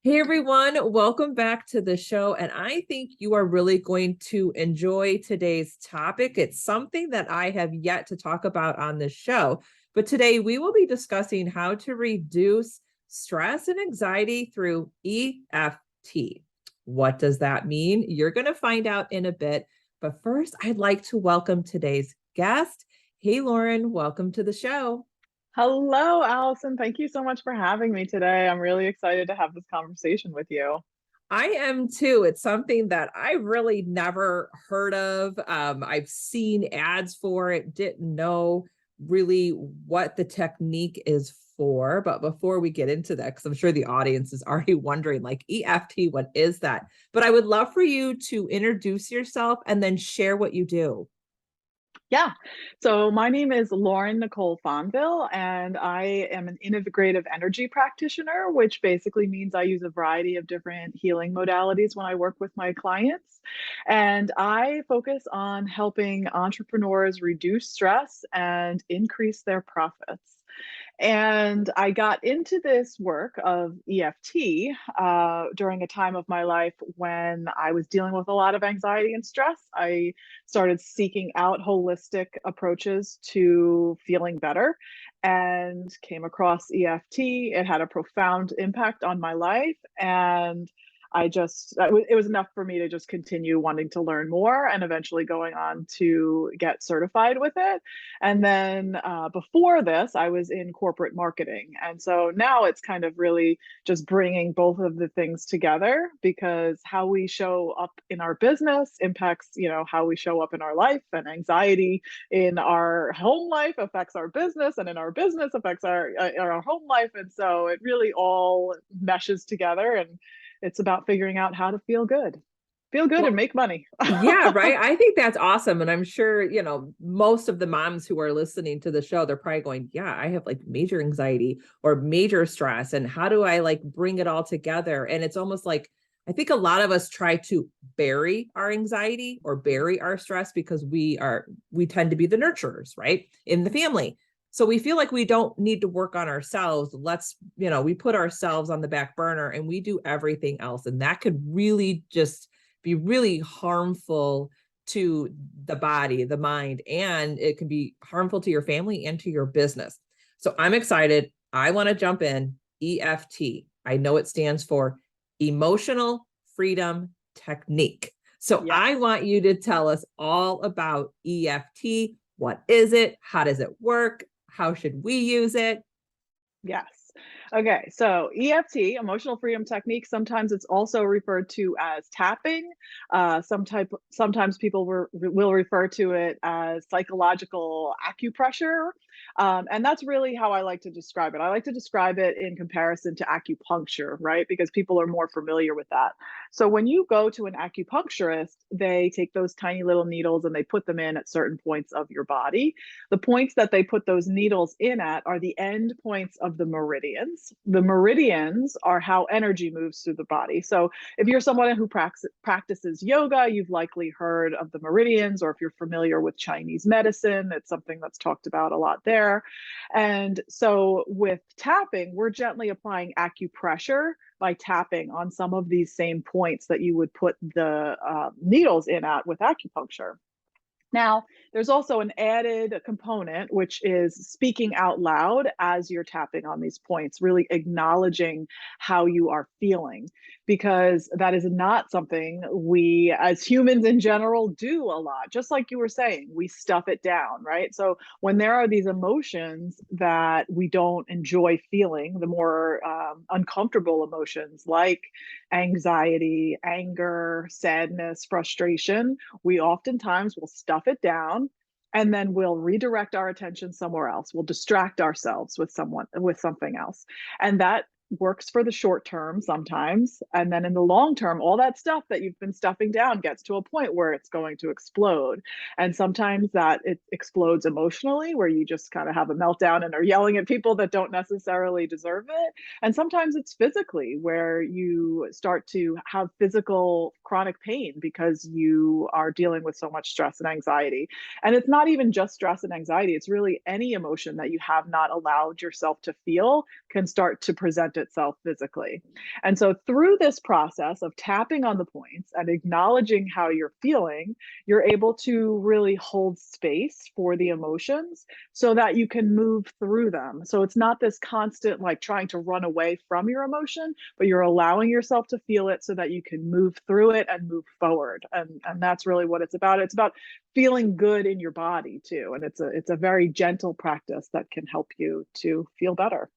Hey everyone, welcome back to the show. And I think you are really going to enjoy today's topic. It's something that I have yet to talk about on this show. But today we will be discussing how to reduce stress and anxiety through EFT. What does that mean? You're going to find out in a bit. But first, I'd like to welcome today's guest. Hey, Lauren, welcome to the show. Hello, Allison. Thank you so much for having me today. I'm really excited to have this conversation with you. I am too. It's something that I really never heard of. I've seen ads for it, didn't know really what the technique is for. But before we get into that, because I'm sure the audience is already wondering, like EFT, what is that? But I would love for you to introduce yourself and then share what you do. Yeah. So my name is Lauren Fonvielle, and I am an integrative energy practitioner, which basically means I use a variety of different healing modalities when I work with my clients. And I focus on helping entrepreneurs reduce stress and increase their profits. And I got into this work of EFT during a time of my life when I was dealing with a lot of anxiety and stress. I started seeking out holistic approaches to feeling better and came across EFT. It had a profound impact on my life. And it was enough for me to just continue wanting to learn more and eventually going on to get certified with it. And then before this, I was in corporate marketing. And so now it's kind of really just bringing both of the things together, because how we show up in our business impacts, how we show up in our life, and anxiety in our home life affects our business, and in our business affects our home life. And so it really all meshes together, and it's about figuring out how to feel good and Well, make money. yeah, right. I think that's awesome. And I'm sure, most of the moms who are listening to the show, they're probably going, yeah, I have like major anxiety or major stress. And how do I like bring it all together? And it's almost like, I think a lot of us try to bury our anxiety or bury our stress because we tend to be the nurturers, right? In the family. So we feel like we don't need to work on ourselves. We put ourselves on the back burner and we do everything else. And that could really just be really harmful to the body, the mind, and it can be harmful to your family and to your business. So I'm excited. I want to jump in. EFT. I know it stands for Emotional Freedom Technique. So Yes. I want you to tell us all about EFT. What is it? How does it work? How should we use it? Yes. Okay. So EFT, emotional freedom technique, sometimes it's also referred to as tapping. Sometimes people will refer to it as psychological acupressure. And that's really how I like to describe it. I like to describe it in comparison to acupuncture, right? Because people are more familiar with that. So when you go to an acupuncturist, they take those tiny little needles and they put them in at certain points of your body. The points that they put those needles in at are the end points of the meridians. The meridians are how energy moves through the body. So if you're someone who practices yoga, you've likely heard of the meridians, or if you're familiar with Chinese medicine, it's something that's talked about a lot there. And so with tapping, we're gently applying acupressure by tapping on some of these same points that you would put the needles in at with acupuncture. Now, there's also an added component, which is speaking out loud as you're tapping on these points, really acknowledging how you are feeling, because that is not something we as humans in general do a lot. Just like you were saying, we stuff it down, right? So when there are these emotions that we don't enjoy feeling, the more uncomfortable emotions like anxiety, anger, sadness, frustration, we oftentimes will stuff it down, and then we'll redirect our attention somewhere else. We'll distract ourselves with something else. And that works for the short term sometimes. And then in the long term, all that stuff that you've been stuffing down gets to a point where it's going to explode. And sometimes that it explodes emotionally, where you just kind of have a meltdown and are yelling at people that don't necessarily deserve it. And sometimes it's physically, where you start to have physical chronic pain because you are dealing with so much stress and anxiety. And it's not even just stress and anxiety, it's really any emotion that you have not allowed yourself to feel can start to present itself physically. And so through this process of tapping on the points and acknowledging how you're feeling, you're able to really hold space for the emotions so that you can move through them. So it's not this constant like trying to run away from your emotion, but you're allowing yourself to feel it so that you can move through it and move forward. And that's really what it's about. It's about feeling good in your body too. And it's a very gentle practice that can help you to feel better.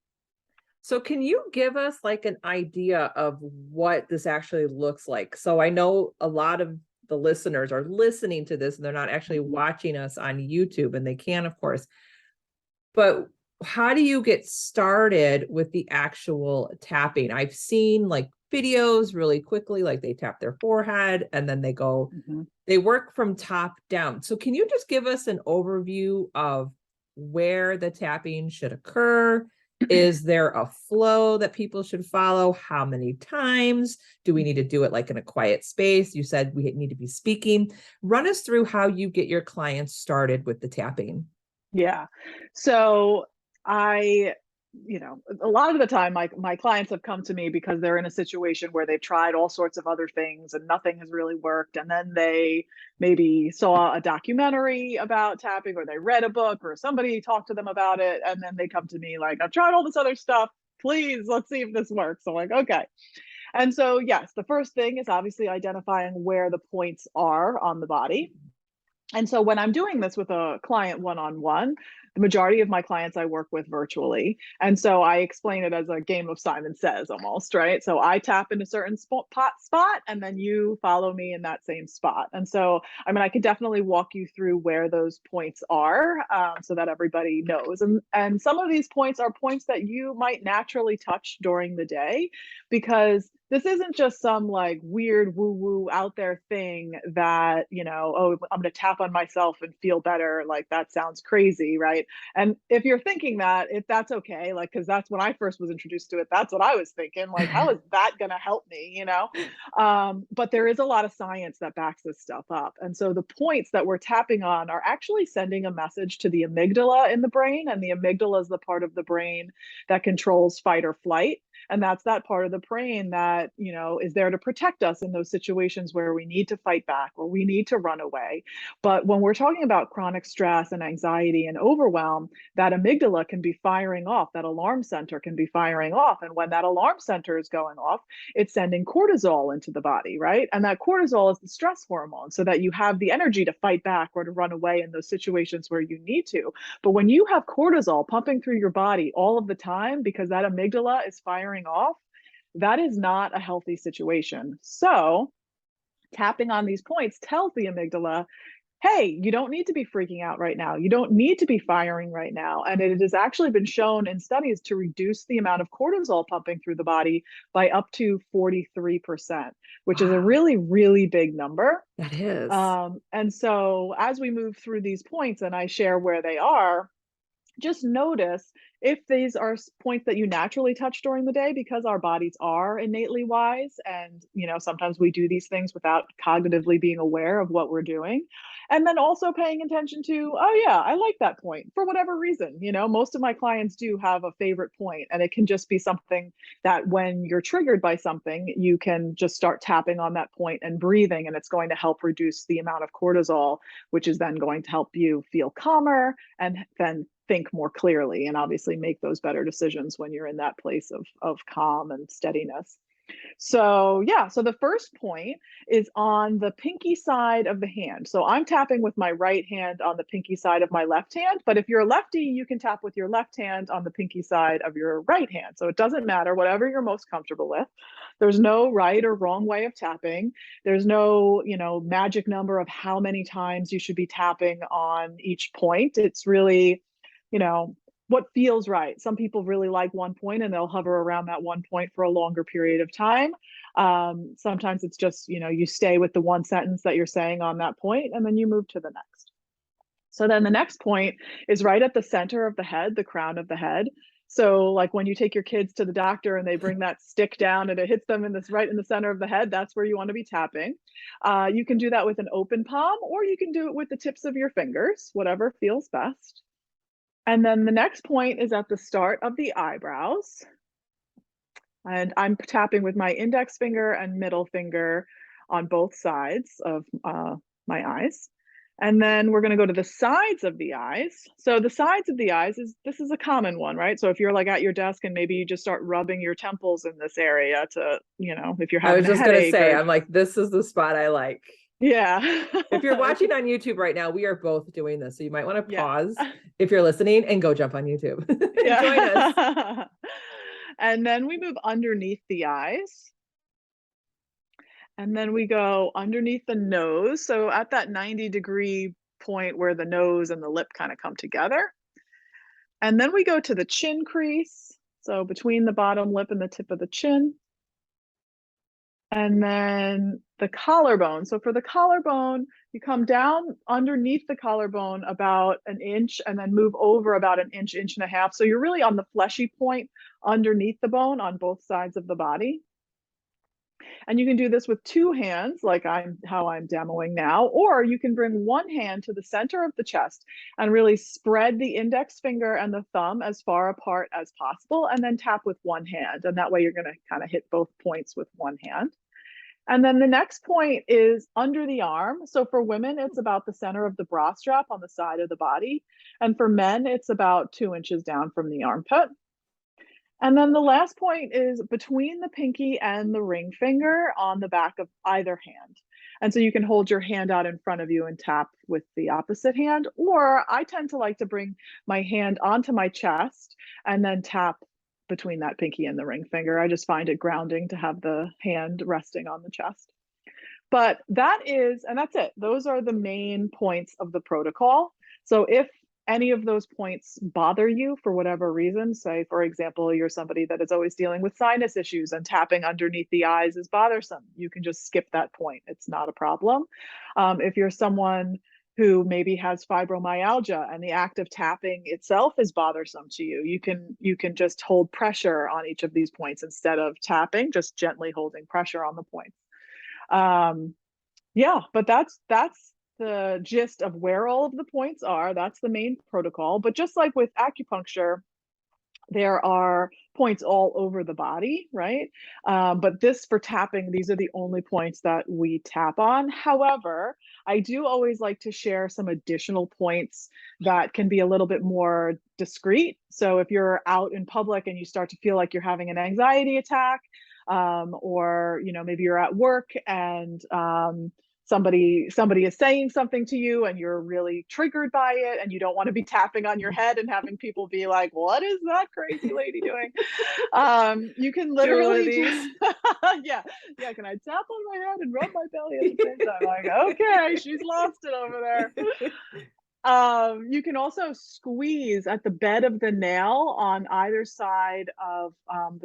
So can you give us like an idea of what this actually looks like? So I know a lot of the listeners are listening to this and they're not actually watching us on YouTube, and they can, of course. But how do you get started with the actual tapping? I've seen like videos really quickly, like they tap their forehead and then they go, they work from top down. So can you just give us an overview of where the tapping should occur? Is there a flow that people should follow? How many times? Do we need to do it like in a quiet space? You said we need to be speaking. Run us through how you get your clients started with the tapping. Yeah. So I, a lot of the time my clients have come to me because they're in a situation where they've tried all sorts of other things and nothing has really worked. And then they maybe saw a documentary about tapping, or they read a book, or somebody talked to them about it. And then they come to me like, I've tried all this other stuff. Please, let's see if this works. I'm like, okay. And so, yes, the first thing is obviously identifying where the points are on the body. And so when I'm doing this with a client one-on-one, the majority of my clients I work with virtually. And so I explain it as a game of Simon Says almost, right? So I tap in a certain spot, and then you follow me in that same spot. And so, I mean, I can definitely walk you through where those points are, so that everybody knows. And some of these points are points that you might naturally touch during the day, because this isn't just some like weird woo woo out there thing that, oh, I'm going to tap on myself and feel better. Like that sounds crazy, right? And if you're thinking that, if that's okay, like, because that's when I first was introduced to it, that's what I was thinking. Like, how is that going to help me, But there is a lot of science that backs this stuff up. And so the points that we're tapping on are actually sending a message to the amygdala in the brain. And the amygdala is the part of the brain that controls fight or flight. And that's that part of the brain that, is there to protect us in those situations where we need to fight back or we need to run away. But when we're talking about chronic stress and anxiety and overwhelm, that amygdala can be firing off, that alarm center can be firing off. And when that alarm center is going off, it's sending cortisol into the body, right? And that cortisol is the stress hormone, so that you have the energy to fight back or to run away in those situations where you need to. But when you have cortisol pumping through your body all of the time because that amygdala is firing off, that is not a healthy situation. So tapping on these points tells the amygdala, hey, you don't need to be freaking out right now. You don't need to be firing right now. And it has actually been shown in studies to reduce the amount of cortisol pumping through the body by up to 43%, which is a really, really big number. That is. And so as we move through these points and I share where they are, just notice if these are points that you naturally touch during the day, because our bodies are innately wise. And, sometimes we do these things without cognitively being aware of what we're doing. And then also paying attention to, oh, yeah, I like that point for whatever reason. Most of my clients do have a favorite point, and it can just be something that when you're triggered by something, you can just start tapping on that point and breathing, and it's going to help reduce the amount of cortisol, which is then going to help you feel calmer and then think more clearly, and obviously make those better decisions when you're in that place of calm and steadiness. So yeah, so the first point is on the pinky side of the hand. So I'm tapping with my right hand on the pinky side of my left hand, but if you're a lefty, you can tap with your left hand on the pinky side of your right hand. So it doesn't matter, whatever you're most comfortable with. There's no right or wrong way of tapping. There's no, magic number of how many times you should be tapping on each point. It's really, what feels right. Some people really like one point and they'll hover around that one point for a longer period of time. Sometimes it's just, you stay with the one sentence that you're saying on that point and then you move to the next. So then the next point is right at the center of the head, the crown of the head. So like when you take your kids to the doctor and they bring that stick down and it hits them right in the center of the head, that's where you want to be tapping. You can do that with an open palm, or you can do it with the tips of your fingers, whatever feels best. And then the next point is at the start of the eyebrows. And I'm tapping with my index finger and middle finger on both sides of my eyes. And then we're going to go to the sides of the eyes. So the sides of the eyes this is a common one, right? So if you're like at your desk and maybe you just start rubbing your temples in this area to, if you're I was having a just gonna headache say, or I'm like, this is the spot I like. yeah. If you're watching on YouTube right now, we are both doing this. So you might want to Yeah. pause if you're listening and go jump on YouTube and join us. Yeah. And then we move underneath the eyes. And then we go underneath the nose. So at that 90-degree point where the nose and the lip kind of come together. And then we go to the chin crease. So between the bottom lip and the tip of the chin. And then the collarbone. So for the collarbone, you come down underneath the collarbone about an inch and then move over about an inch, inch and a half. So you're really on the fleshy point underneath the bone on both sides of the body. And you can do this with two hands, like how I'm demoing now, or you can bring one hand to the center of the chest and really spread the index finger and the thumb as far apart as possible, and then tap with one hand. And that way you're going to kind of hit both points with one hand. And then the next point is under the arm. So for women, it's about the center of the bra strap on the side of the body. And for men, it's about 2 inches down from the armpit. And then the last point is between the pinky and the ring finger on the back of either hand. And so you can hold your hand out in front of you and tap with the opposite hand. Or I tend to like to bring my hand onto my chest and then tap between that pinky and the ring finger. I just find it grounding to have the hand resting on the chest. But that's it. Those are the main points of the protocol. So if any of those points bother you for whatever reason, say, for example, you're somebody that is always dealing with sinus issues and tapping underneath the eyes is bothersome, you can just skip that point. It's not a problem. If you're someone who maybe has fibromyalgia and the act of tapping itself is bothersome to you, you can just hold pressure on each of these points instead of tapping, just gently holding pressure on the points. Yeah, but that's the gist of where all of the points are. That's the main protocol. But just like with acupuncture, there are points all over the body, right? But this for tapping, these are the only points that we tap on. However, I do always like to share some additional points that can be a little bit more discreet. So if you're out in public and you start to feel like you're having an anxiety attack, or maybe you're at work and somebody is saying something to you and you're really triggered by it and you don't want to be tapping on your head and having people be like, what is that crazy lady doing? You can literally just, yeah, can I tap on my head and rub my belly at the same time? Like, okay, she's lost it over there. You can also squeeze at the bed of the nail on either side of on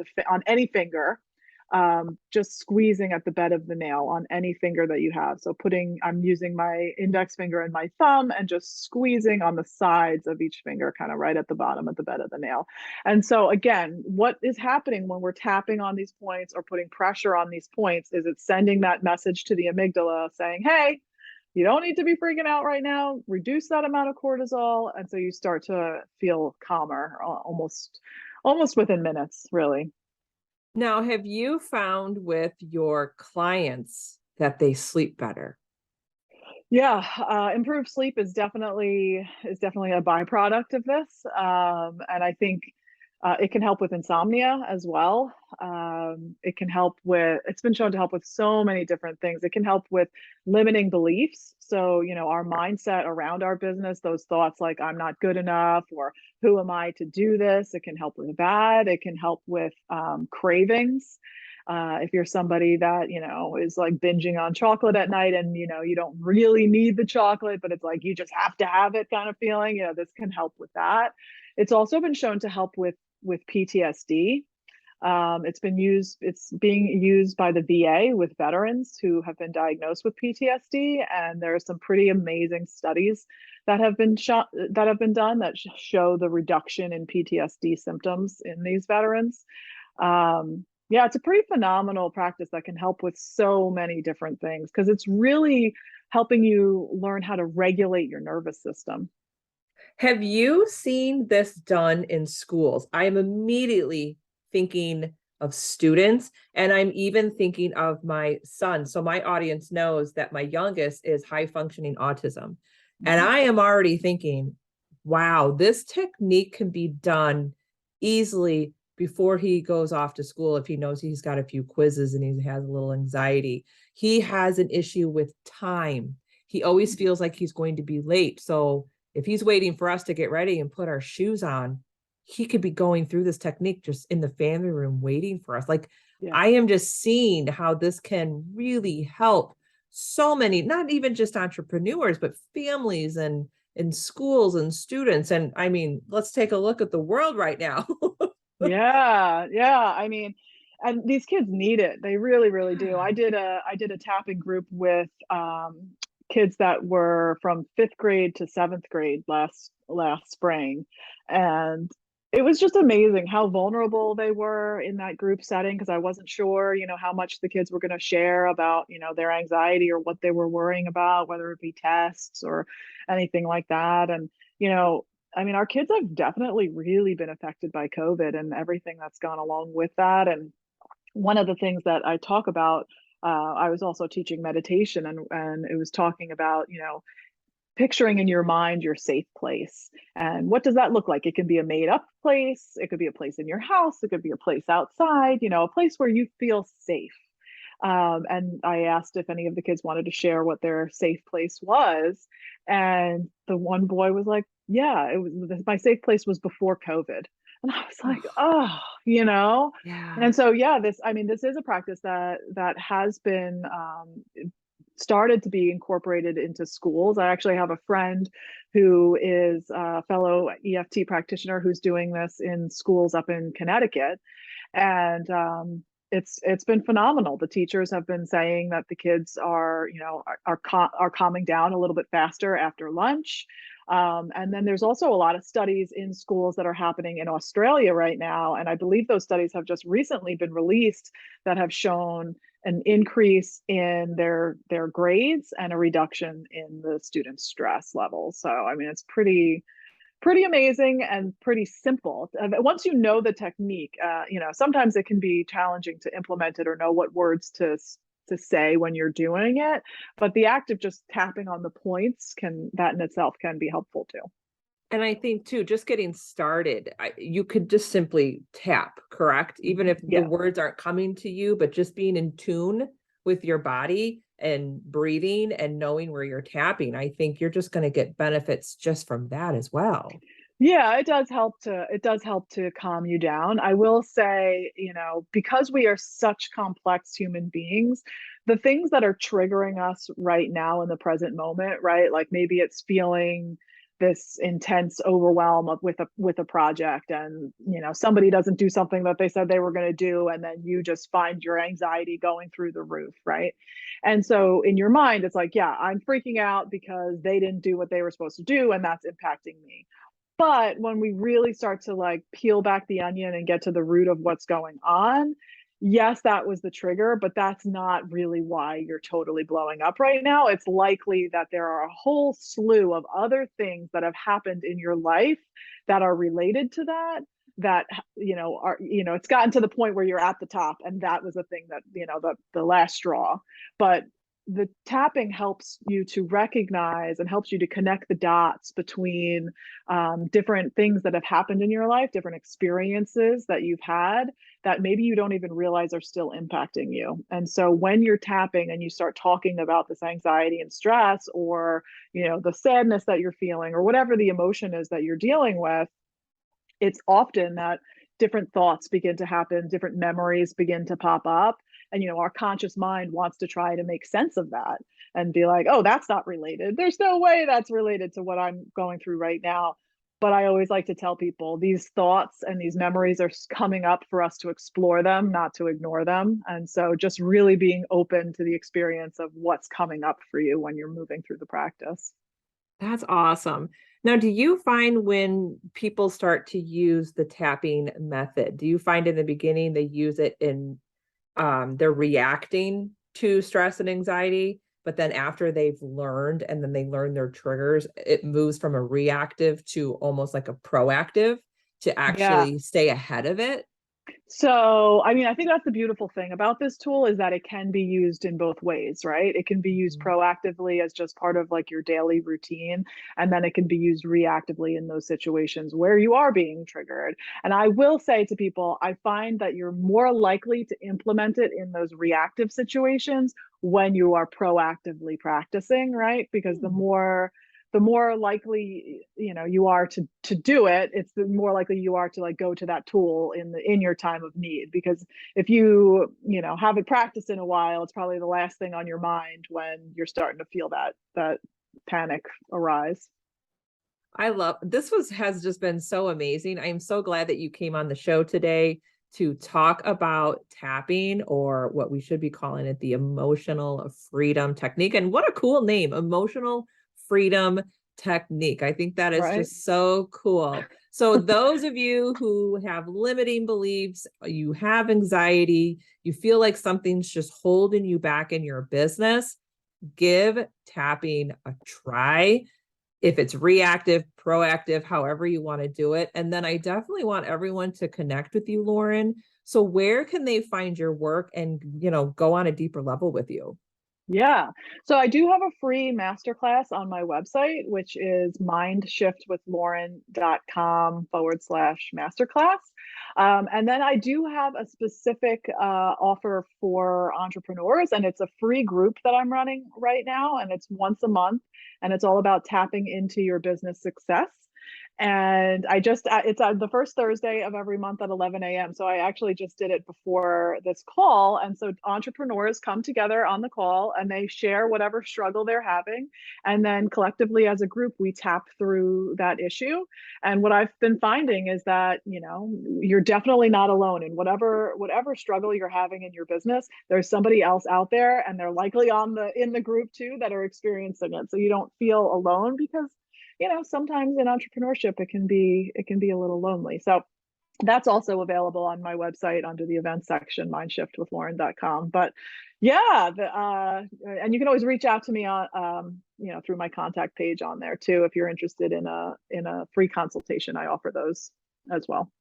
any finger. Just squeezing at the bed of the nail on any finger that you have. So I'm using my index finger and my thumb and just squeezing on the sides of each finger, kind of right at the bottom of the bed of the nail. And so again, what is happening when we're tapping on these points or putting pressure on these points is it's sending that message to the amygdala saying, hey, you don't need to be freaking out right now. Reduce that amount of cortisol. And so you start to feel calmer almost within minutes, really. Now, have you found with your clients that they sleep better? Yeah, improved sleep is definitely a byproduct of this, and I think it can help with insomnia as well. It can help with. It's been shown to help with so many different things. It can help with limiting beliefs. So our mindset around our business, those thoughts like I'm not good enough or who am I to do this? It can help with that. It can help with cravings. If you're somebody that is like binging on chocolate at night and you don't really need the chocolate, but it's like you just have to have it kind of feeling, this can help with that. It's also been shown to help with PTSD. It's being used by the VA with veterans who have been diagnosed with PTSD, and there are some pretty amazing studies that have been done that show the reduction in PTSD symptoms in these veterans. Yeah, it's a pretty phenomenal practice that can help with so many different things because it's really helping you learn how to regulate your nervous system. Have you seen this done in schools? I am immediately thinking of students. And I'm even thinking of my son. So my audience knows that my youngest is high functioning autism. And Mhm. I am already thinking, wow, this technique can be done easily before he goes off to school. If he knows he's got a few quizzes and he has a little anxiety, he has an issue with time. He always feels like he's going to be late. So if he's waiting for us to get ready and put our shoes on, he could be going through this technique just in the family room waiting for us. Like, Yeah. I am just seeing how this can really help so many, not even just entrepreneurs, but families and schools and students. And I mean, let's take a look at the world right now. Yeah, yeah. I mean, and these kids need it. They really, really do. I did a tapping group with kids that were from 5th grade to 7th grade last spring. And it was just amazing how vulnerable they were in that group setting, because I wasn't sure, how much the kids were going to share about, their anxiety or what they were worrying about, whether it be tests or anything like that. And, you know, I mean, our kids have definitely really been affected by COVID and everything that's gone along with that. And one of the things that I talk about, I was also teaching meditation, and it was talking about, picturing in your mind your safe place. And what does that look like? It can be a made up place, it could be a place in your house, it could be a place outside, a place where you feel safe. And I asked if any of the kids wanted to share what their safe place was. And the one boy was like, yeah, it was my safe place was before COVID. And I was like, Oh, oh. yeah. And so, yeah, this is a practice that has been started to be incorporated into schools. I actually have a friend who is a fellow E.F.T practitioner who's doing this in schools up in Connecticut. And it's been phenomenal. The teachers have been saying that the kids are calming down a little bit faster after lunch. And then there's also a lot of studies in schools that are happening in Australia right now, and I believe those studies have just recently been released that have shown an increase in their grades and a reduction in the students' stress levels. So I mean, it's pretty amazing and pretty simple. Once you know the technique, sometimes it can be challenging to implement it or know what words to say when you're doing it. But the act of just tapping on the points that in itself can be helpful too. And I think too, just getting started, you could just simply tap, correct? Even if the Yeah. words aren't coming to you, but just being in tune with your body and breathing and knowing where you're tapping, I think you're just going to get benefits just from that as well. Yeah, it does help to calm you down. I will say, because we are such complex human beings, the things that are triggering us right now in the present moment, right? Like maybe it's feeling this intense overwhelm with a project, and somebody doesn't do something that they said they were going to do, and then you just find your anxiety going through the roof, right? And so in your mind it's like, yeah, I'm freaking out because they didn't do what they were supposed to do, and that's impacting me. But when we really start to like peel back the onion and get to the root of what's going on, yes, that was the trigger, but that's not really why you're totally blowing up right now. It's likely that there are a whole slew of other things that have happened in your life that are related to that it's gotten to the point where you're at the top, and that was the thing that the last straw. But the tapping helps you to recognize and helps you to connect the dots between different things that have happened in your life, different experiences that you've had that maybe you don't even realize are still impacting you. And so when you're tapping and you start talking about this anxiety and stress, or the sadness that you're feeling, or whatever the emotion is that you're dealing with, it's often that different thoughts begin to happen, different memories begin to pop up. And, our conscious mind wants to try to make sense of that and be like, oh, that's not related. There's no way that's related to what I'm going through right now. But I always like to tell people these thoughts and these memories are coming up for us to explore them, not to ignore them. And so just really being open to the experience of what's coming up for you when you're moving through the practice. That's awesome. Now, do you find when people start to use the tapping method, do you find in the beginning they use it in they're reacting to stress and anxiety, but then after they've learned and then they learn their triggers, it moves from a reactive to almost like a proactive to Yeah. actually stay ahead of it? So, I mean, I think that's the beautiful thing about this tool is that it can be used in both ways, right? It can be used Mhm. proactively as just part of like your daily routine, and then it can be used reactively in those situations where you are being triggered. And I will say to people, I find that you're more likely to implement it in those reactive situations when you are proactively practicing, right? Because the more likely you are to do it, it's the more likely you are to like go to that tool in your time of need. Because if you haven't practiced in a while, it's probably the last thing on your mind when you're starting to feel that panic arise. I love this was has just been so amazing. I'm so glad that you came on the show today to talk about tapping, or what we should be calling it, the emotional freedom technique. And what a cool name, emotional freedom technique. I think that is Right. just so cool. So those of you who have limiting beliefs, you have anxiety, you feel like something's just holding you back in your business, give tapping a try. If it's reactive, proactive, however you want to do it. And then I definitely want everyone to connect with you, Lauren. So where can they find your work and, go on a deeper level with you? Yeah. So I do have a free masterclass on my website, which is mindshiftwithlauren.com/masterclass. And then I do have a specific offer for entrepreneurs, and it's a free group that I'm running right now. And it's once a month, and it's all about tapping into your business success. And I just, it's the first Thursday of every month at 11 a.m. So I actually just did it before this call. And so entrepreneurs come together on the call and they share whatever struggle they're having. And then collectively as a group, we tap through that issue. And what I've been finding is that, you're definitely not alone in whatever struggle you're having in your business. There's somebody else out there, and they're likely in the group too that are experiencing it. So you don't feel alone, because sometimes in entrepreneurship it can be a little lonely. So that's also available on my website under the events section, mindshiftwithlauren.com. But yeah, and you can always reach out to me on through my contact page on there too if you're interested in a free consultation. I offer those as well.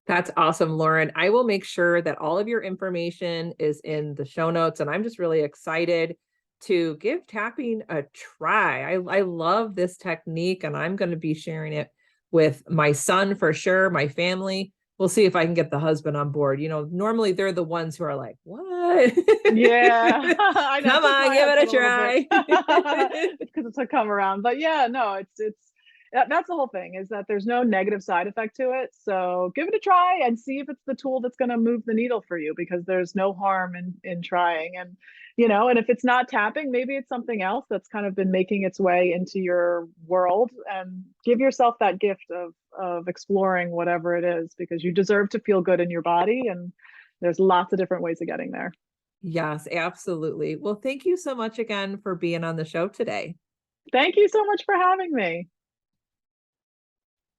That's awesome, Lauren. I will make sure that all of your information is in the show notes. And I'm just really excited to give tapping a try. I love this technique, and I'm going to be sharing it with my son for sure, my family. We'll see if I can get the husband on board. Normally they're the ones who are like, what? Yeah, I know. It Come took on, my give it husband a a little bit try. because it's a come around. But yeah, no, that's the whole thing, is that there's no negative side effect to it. So give it a try and see if it's the tool that's going to move the needle for you, because there's no harm in trying. And if it's not tapping, maybe it's something else that's kind of been making its way into your world, and give yourself that gift of exploring whatever it is, because you deserve to feel good in your body, and there's lots of different ways of getting there. Yes, absolutely. Well, thank you so much again for being on the show today. Thank you so much for having me.